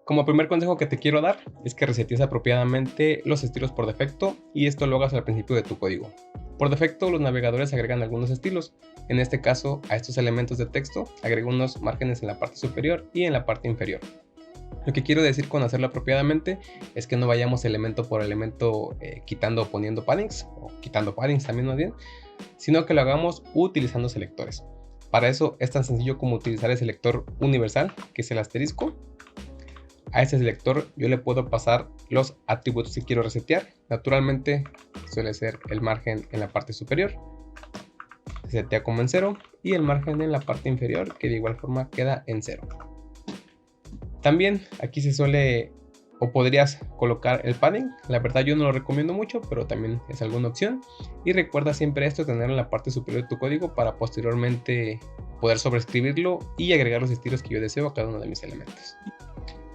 Como primer consejo que te quiero dar es que resetees apropiadamente los estilos por defecto y esto lo hagas al principio de tu código. Por defecto los navegadores agregan algunos estilos, en este caso a estos elementos de texto agrego unos márgenes en la parte superior y en la parte inferior. Lo que quiero decir con hacerlo apropiadamente es que no vayamos elemento por elemento quitando o poniendo paddings, o quitando paddings también más bien, sino que lo hagamos utilizando selectores. Para eso es tan sencillo como utilizar el selector universal, que es el asterisco. A este selector yo le puedo pasar los atributos que quiero resetear. Naturalmente suele ser el margen en la parte superior, se setea como en 0, y el margen en la parte inferior, que de igual forma queda en 0. También aquí se suele o podrías colocar el padding. La verdad yo no lo recomiendo mucho, pero también es alguna opción. Y recuerda siempre esto, tenerlo en la parte superior de tu código para posteriormente poder sobreescribirlo y agregar los estilos que yo deseo a cada uno de mis elementos.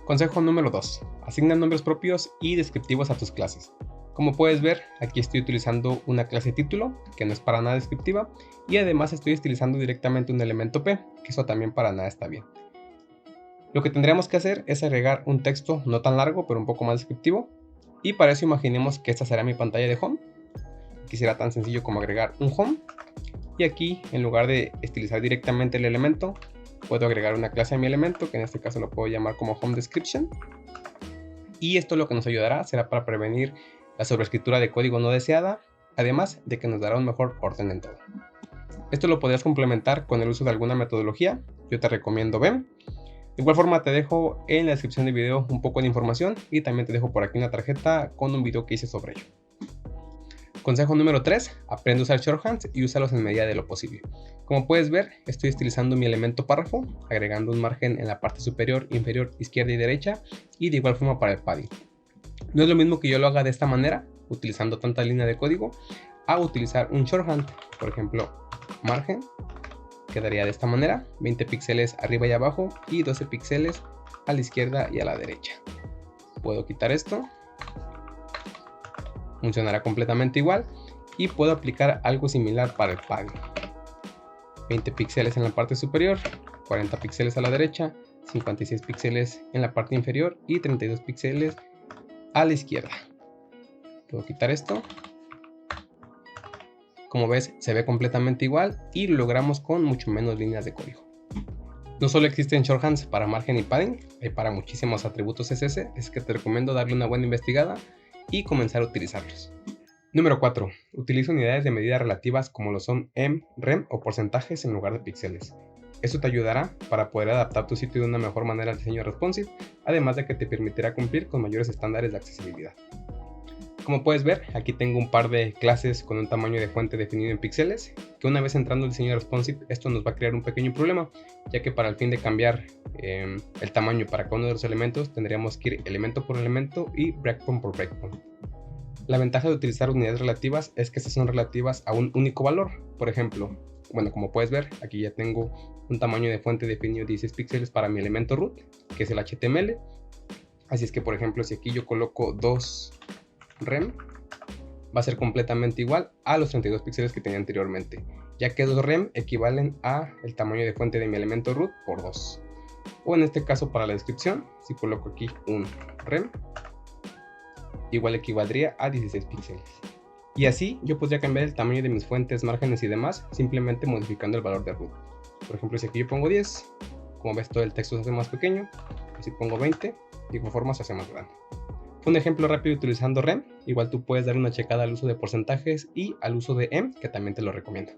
Consejo número 2. Asigna nombres propios y descriptivos a tus clases. Como puedes ver, aquí estoy utilizando una clase título, que no es para nada descriptiva, y además estoy estilizando directamente un elemento P, que eso también para nada está bien. Lo que tendríamos que hacer es agregar un texto no tan largo, pero un poco más descriptivo, y para eso imaginemos que esta será mi pantalla de home. Aquí será tan sencillo como agregar un home, y aquí en lugar de estilizar directamente el elemento, puedo agregar una clase a mi elemento, que en este caso lo puedo llamar como home description, y esto lo que nos ayudará será para prevenir la sobreescritura de código no deseada, además de que nos dará un mejor orden en todo. Esto lo podrías complementar con el uso de alguna metodología. Yo te recomiendo BEM. De igual forma te dejo en la descripción del video un poco de información y también te dejo por aquí una tarjeta con un video que hice sobre ello. Consejo número 3, aprende a usar shorthands y úsalos en medida de lo posible. Como puedes ver, estoy estilizando mi elemento párrafo, agregando un margen en la parte superior, inferior, izquierda y derecha, y de igual forma para el padding. No es lo mismo que yo lo haga de esta manera, utilizando tanta línea de código, a utilizar un shorthand, por ejemplo, margen, quedaría de esta manera, 20 píxeles arriba y abajo y 12 píxeles a la izquierda y a la derecha. Puedo quitar esto, funcionará completamente igual, y puedo aplicar algo similar para el padding. 20 píxeles en la parte superior, 40 píxeles a la derecha, 56 píxeles en la parte inferior y 32 píxeles a la izquierda. Puedo quitar esto. Como ves, se ve completamente igual y lo logramos con mucho menos líneas de código. No solo existen shorthands para margen y padding, hay para muchísimos atributos CSS, es que te recomiendo darle una buena investigada y comenzar a utilizarlos. Número 4. Utiliza unidades de medida relativas como lo son em, rem o porcentajes en lugar de píxeles. Esto te ayudará para poder adaptar tu sitio de una mejor manera al diseño responsive, además de que te permitirá cumplir con mayores estándares de accesibilidad. Como puedes ver, aquí tengo un par de clases con un tamaño de fuente definido en píxeles, que una vez entrando al diseño responsive, esto nos va a crear un pequeño problema, ya que para el fin de cambiar el tamaño para cada uno de los elementos, tendríamos que ir elemento por elemento y breakpoint por breakpoint. La ventaja de utilizar unidades relativas es que estas son relativas a un único valor. Por ejemplo, como puedes ver, aquí ya tengo un tamaño de fuente definido 16 píxeles para mi elemento root, que es el HTML. Así es que, por ejemplo, si aquí yo coloco 2 rem, va a ser completamente igual a los 32 píxeles que tenía anteriormente, ya que 2 rem equivalen a el tamaño de fuente de mi elemento root por 2. O en este caso, para la descripción, si coloco aquí un rem, igual equivaldría a 16 píxeles. Y así yo podría cambiar el tamaño de mis fuentes, márgenes y demás simplemente modificando el valor de root. Por ejemplo, si aquí yo pongo 10, como ves todo el texto se hace más pequeño, y si pongo 20, de igual forma se hace más grande. Un ejemplo rápido utilizando rem, igual tú puedes dar una checada al uso de porcentajes y al uso de em, que también te lo recomiendo.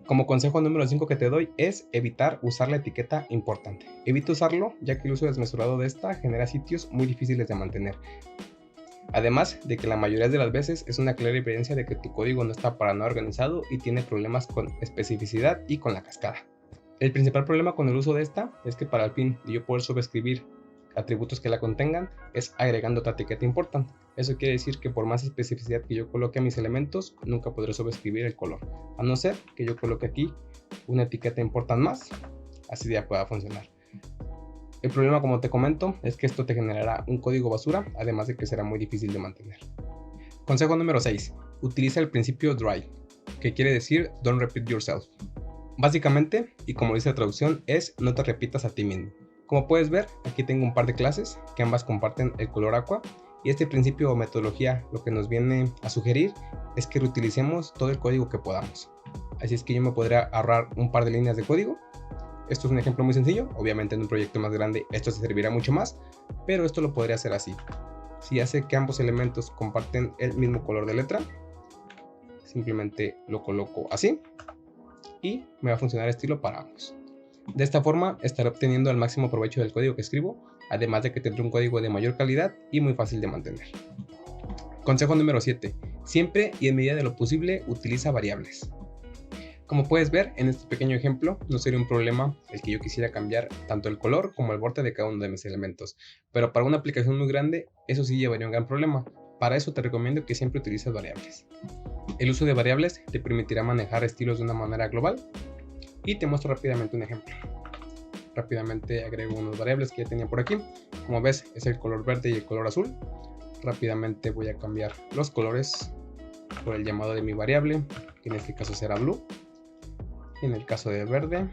Como consejo número 5 que te doy es evitar usar la etiqueta importante. Evita usarlo, ya que el uso desmesurado de esta genera sitios muy difíciles de mantener. Además de que la mayoría de las veces es una clara evidencia de que tu código no está para nada organizado y tiene problemas con especificidad y con la cascada. El principal problema con el uso de esta es que para el fin de yo poder sobreescribir atributos que la contengan es agregando otra etiqueta importante. Eso quiere decir que por más especificidad que yo coloque a mis elementos, nunca podré sobreescribir el color, a no ser que yo coloque aquí una etiqueta important más, así ya pueda funcionar. El problema, como te comento, es que esto te generará un código basura, además de que será muy difícil de mantener. Consejo número 6. Utiliza el principio DRY, que quiere decir Don't Repeat Yourself. Básicamente, y como dice la traducción, es no te repitas a ti mismo. Como puedes ver, aquí tengo un par de clases que ambas comparten el color aqua, y este principio o metodología lo que nos viene a sugerir es que reutilicemos todo el código que podamos. Así es que yo me podría ahorrar un par de líneas de código. Esto es un ejemplo muy sencillo, obviamente en un proyecto más grande esto se servirá mucho más, pero esto lo podría hacer así. Si hace que ambos elementos comparten el mismo color de letra, simplemente lo coloco así y me va a funcionar estilo para ambos. De esta forma estaré obteniendo el máximo provecho del código que escribo, además de que tendré un código de mayor calidad y muy fácil de mantener. Consejo número 7. Siempre y en medida de lo posible utiliza variables. Como puedes ver en este pequeño ejemplo, no sería un problema el que yo quisiera cambiar tanto el color como el borde de cada uno de mis elementos, pero para una aplicación muy grande eso sí llevaría un gran problema. Para eso te recomiendo que siempre utilices variables. El uso de variables te permitirá manejar estilos de una manera global y te muestro rápidamente un ejemplo. Rápidamente agrego unas variables que ya tenía por aquí. Como ves es el color verde y el color azul. Rápidamente voy a cambiar los colores por el llamado de mi variable, que en este caso será blue. Y en el caso de verde,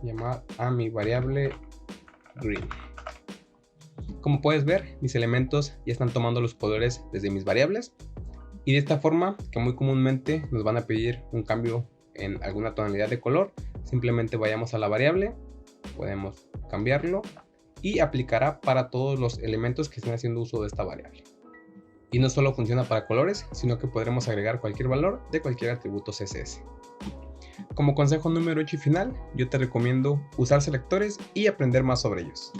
llamar a mi variable green. Como puedes ver, mis elementos ya están tomando los colores desde mis variables. Y de esta forma, que muy comúnmente nos van a pedir un cambio en alguna tonalidad de color, simplemente vayamos a la variable, podemos cambiarlo y aplicará para todos los elementos que estén haciendo uso de esta variable. Y no solo funciona para colores, sino que podremos agregar cualquier valor de cualquier atributo CSS. Como consejo número 8 y final, yo te recomiendo usar selectores y aprender más sobre ellos.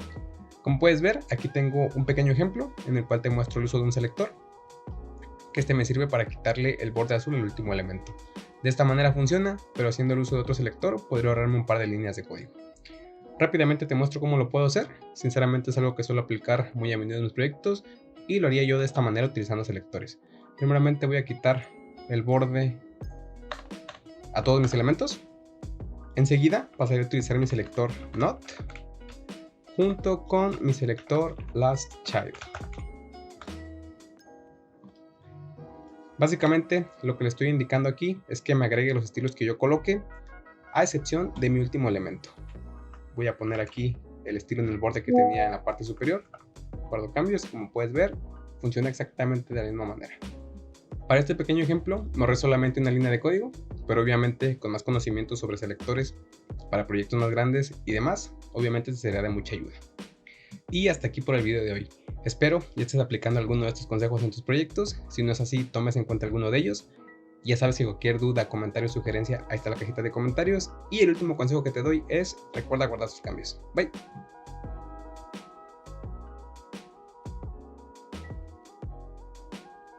Como puedes ver, aquí tengo un pequeño ejemplo en el cual te muestro el uso de un selector, que este me sirve para quitarle el borde azul al último elemento. De esta manera funciona, pero haciendo el uso de otro selector podría ahorrarme un par de líneas de código. Rápidamente te muestro cómo lo puedo hacer. Sinceramente es algo que suelo aplicar muy a menudo en mis proyectos y lo haría yo de esta manera utilizando selectores. Primeramente voy a quitar el borde a todos mis elementos. Enseguida pasaré a utilizar mi selector Not junto con mi selector Last Child. Básicamente lo que le estoy indicando aquí es que me agregue los estilos que yo coloque, a excepción de mi último elemento. Voy a poner aquí el estilo en el borde que tenía en la parte superior. Guardo cambios, como puedes ver, funciona exactamente de la misma manera. Para este pequeño ejemplo no ahorré solamente una línea de código, pero obviamente con más conocimientos sobre selectores para proyectos más grandes y demás, obviamente te será de mucha ayuda. Y hasta aquí por el video de hoy. Espero ya estés aplicando alguno de estos consejos en tus proyectos. Si no es así, tomes en cuenta alguno de ellos. Ya sabes que cualquier duda, comentario o sugerencia, ahí está la cajita de comentarios. Y el último consejo que te doy es, recuerda guardar tus cambios. Bye.